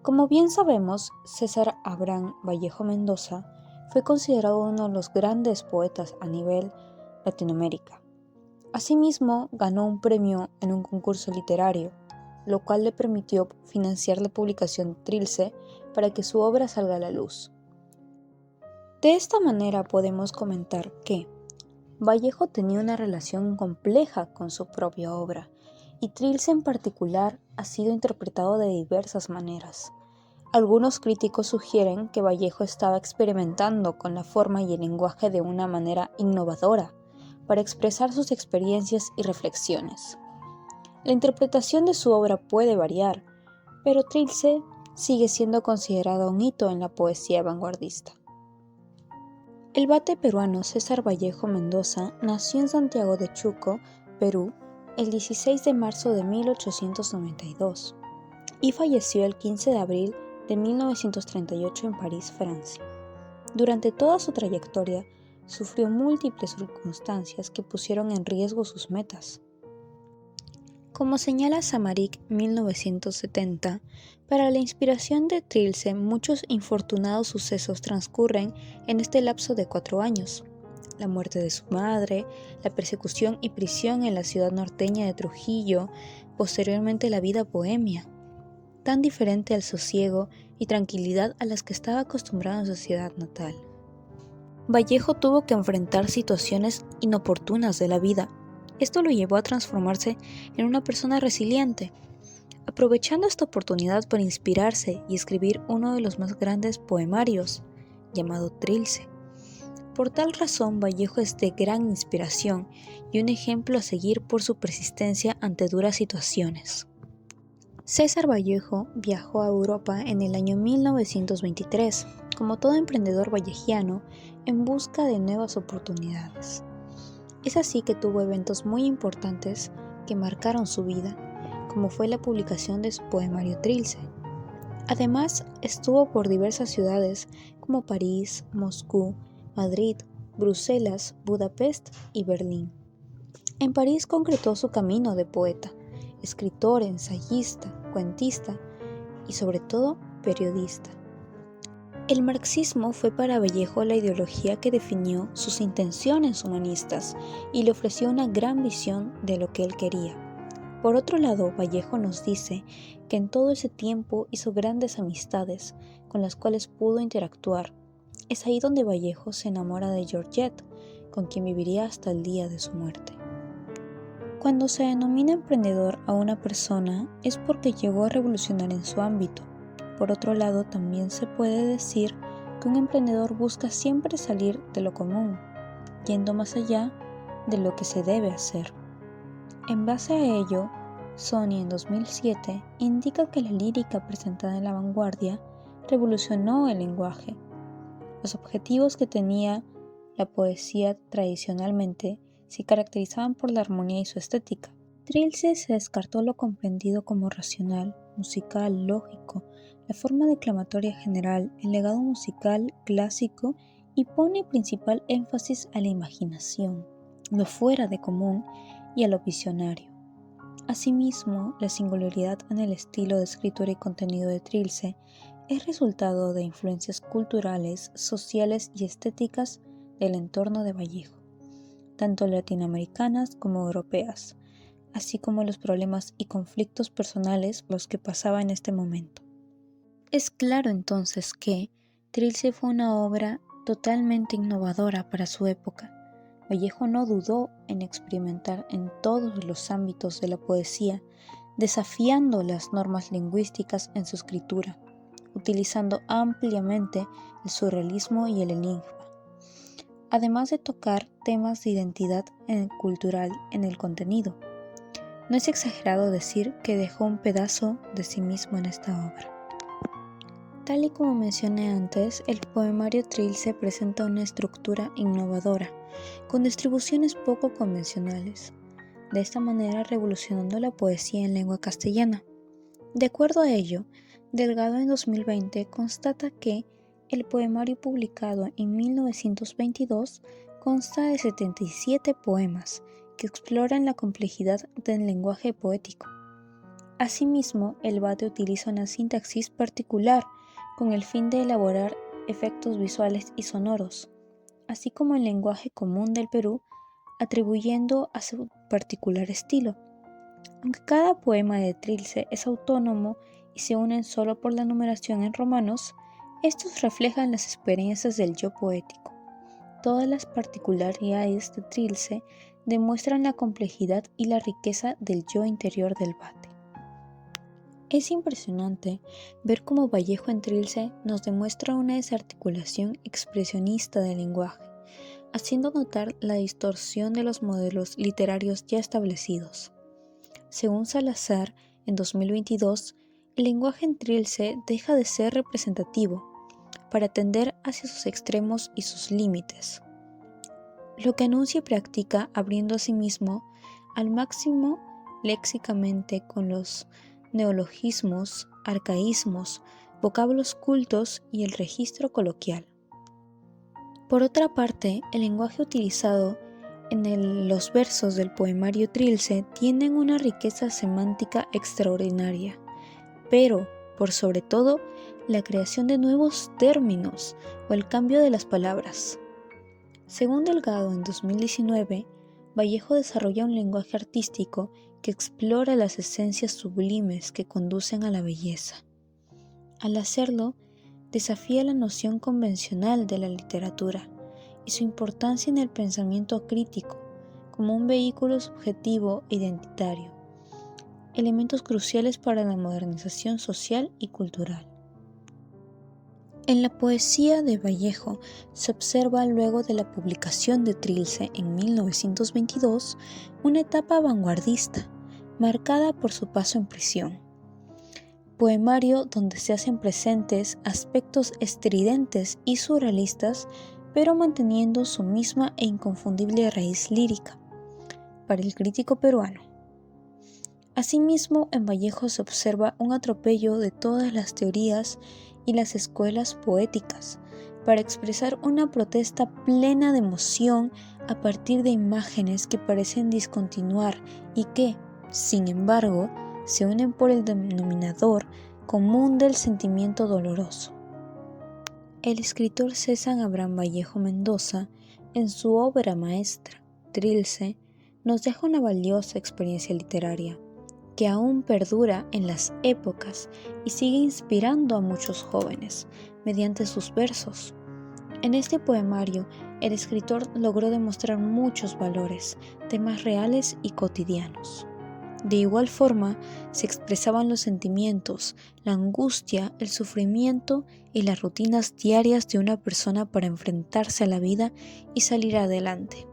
Como bien sabemos, César Abraham Vallejo Mendoza fue considerado uno de los grandes poetas a nivel Latinoamérica. Asimismo, ganó un premio en un concurso literario, lo cual le permitió financiar la publicación Trilce para que su obra salga a la luz. De esta manera podemos comentar que Vallejo tenía una relación compleja con su propia obra, y Trilce en particular ha sido interpretado de diversas maneras. Algunos críticos sugieren que Vallejo estaba experimentando con la forma y el lenguaje de una manera innovadora para expresar sus experiencias y reflexiones. La interpretación de su obra puede variar, pero Trilce sigue siendo considerado un hito en la poesía vanguardista. El bate peruano César Vallejo Mendoza nació en Santiago de Chuco, Perú, el 16 de marzo de 1892 y falleció el 15 de abril de 1938 en París, Francia. Durante toda su trayectoria, sufrió múltiples circunstancias que pusieron en riesgo sus metas. Como señala Samarik 1970, para la inspiración de Trilce muchos infortunados sucesos transcurren en este lapso de 4 años. La muerte de su madre, la persecución y prisión en la ciudad norteña de Trujillo, posteriormente la vida bohemia, tan diferente al sosiego y tranquilidad a las que estaba acostumbrado en su ciudad natal. Vallejo tuvo que enfrentar situaciones inoportunas de la vida. Esto lo llevó a transformarse en una persona resiliente, aprovechando esta oportunidad para inspirarse y escribir uno de los más grandes poemarios, llamado Trilce. Por tal razón, Vallejo es de gran inspiración y un ejemplo a seguir por su persistencia ante duras situaciones. César Vallejo viajó a Europa en el año 1923, como todo emprendedor vallejiano, en busca de nuevas oportunidades. Es así que tuvo eventos muy importantes que marcaron su vida, como fue la publicación de su poemario Trilce. Además, estuvo por diversas ciudades como París, Moscú, Madrid, Bruselas, Budapest y Berlín. En París concretó su camino de poeta, escritor, ensayista, cuentista y sobre todo periodista. El marxismo fue para Vallejo la ideología que definió sus intenciones humanistas y le ofreció una gran visión de lo que él quería. Por otro lado, Vallejo nos dice que en todo ese tiempo hizo grandes amistades con las cuales pudo interactuar. Es ahí donde Vallejo se enamora de Georgette, con quien viviría hasta el día de su muerte. Cuando se denomina emprendedor a una persona es porque llegó a revolucionar en su ámbito. Por otro lado, también se puede decir que un emprendedor busca siempre salir de lo común, yendo más allá de lo que se debe hacer. En base a ello, Sony en 2007 indica que la lírica presentada en La Vanguardia revolucionó el lenguaje. Los objetivos que tenía la poesía tradicionalmente se caracterizaban por la armonía y su estética. Trilce se descartó lo comprendido como racional, musical, lógico, la forma declamatoria general, el legado musical clásico y pone principal énfasis a la imaginación, lo fuera de común y a lo visionario. Asimismo, la singularidad en el estilo de escritura y contenido de Trilce es resultado de influencias culturales, sociales y estéticas del entorno de Vallejo, tanto latinoamericanas como europeas, así como los problemas y conflictos personales por los que pasaba en este momento. Es claro entonces que Trilce fue una obra totalmente innovadora para su época. Vallejo no dudó en experimentar en todos los ámbitos de la poesía, desafiando las normas lingüísticas en su escritura, utilizando ampliamente el surrealismo y el enigma, además de tocar temas de identidad cultural en el contenido. No es exagerado decir que dejó un pedazo de sí mismo en esta obra. Tal y como mencioné antes, el poemario Trilce presenta una estructura innovadora, con distribuciones poco convencionales, de esta manera revolucionando la poesía en lengua castellana. De acuerdo a ello, Delgado en 2020 constata que el poemario publicado en 1922 consta de 77 poemas que exploran la complejidad del lenguaje poético. Asimismo, el bate utiliza una sintaxis particular con el fin de elaborar efectos visuales y sonoros, así como el lenguaje común del Perú, atribuyendo a su particular estilo. Aunque cada poema de Trilce es autónomo y se unen solo por la numeración en romanos, estos reflejan las experiencias del yo poético. Todas las particularidades de Trilce demuestran la complejidad y la riqueza del yo interior del bate. Es impresionante ver cómo Vallejo en Trilce nos demuestra una desarticulación expresionista del lenguaje, haciendo notar la distorsión de los modelos literarios ya establecidos. Según Salazar, en 2022, el lenguaje en Trilce deja de ser representativo para tender hacia sus extremos y sus límites, lo que anuncia y practica abriendo a sí mismo al máximo léxicamente con los neologismos, arcaísmos, vocablos cultos y el registro coloquial. Por otra parte, el lenguaje utilizado en los versos del poemario Trilce tienen una riqueza semántica extraordinaria, pero, por sobre todo, la creación de nuevos términos o el cambio de las palabras. Según Delgado, en 2019, Vallejo desarrolla un lenguaje artístico que explora las esencias sublimes que conducen a la belleza. Al hacerlo, desafía la noción convencional de la literatura y su importancia en el pensamiento crítico como un vehículo subjetivo e identitario, elementos cruciales para la modernización social y cultural. En la poesía de Vallejo se observa luego de la publicación de Trilce en 1922 una etapa vanguardista, marcada por su paso en prisión. Poemario donde se hacen presentes aspectos estridentes y surrealistas, pero manteniendo su misma e inconfundible raíz lírica, para el crítico peruano. Asimismo, en Vallejo se observa un atropello de todas las teorías y las escuelas poéticas, para expresar una protesta plena de emoción a partir de imágenes que parecen discontinuar y que, sin embargo, se unen por el denominador común del sentimiento doloroso. El escritor César Abraham Vallejo Mendoza, en su obra maestra, Trilce, nos deja una valiosa experiencia literaria, que aún perdura en las épocas y sigue inspirando a muchos jóvenes mediante sus versos. En este poemario, el escritor logró demostrar muchos valores, temas reales y cotidianos. De igual forma, se expresaban los sentimientos, la angustia, el sufrimiento y las rutinas diarias de una persona para enfrentarse a la vida y salir adelante.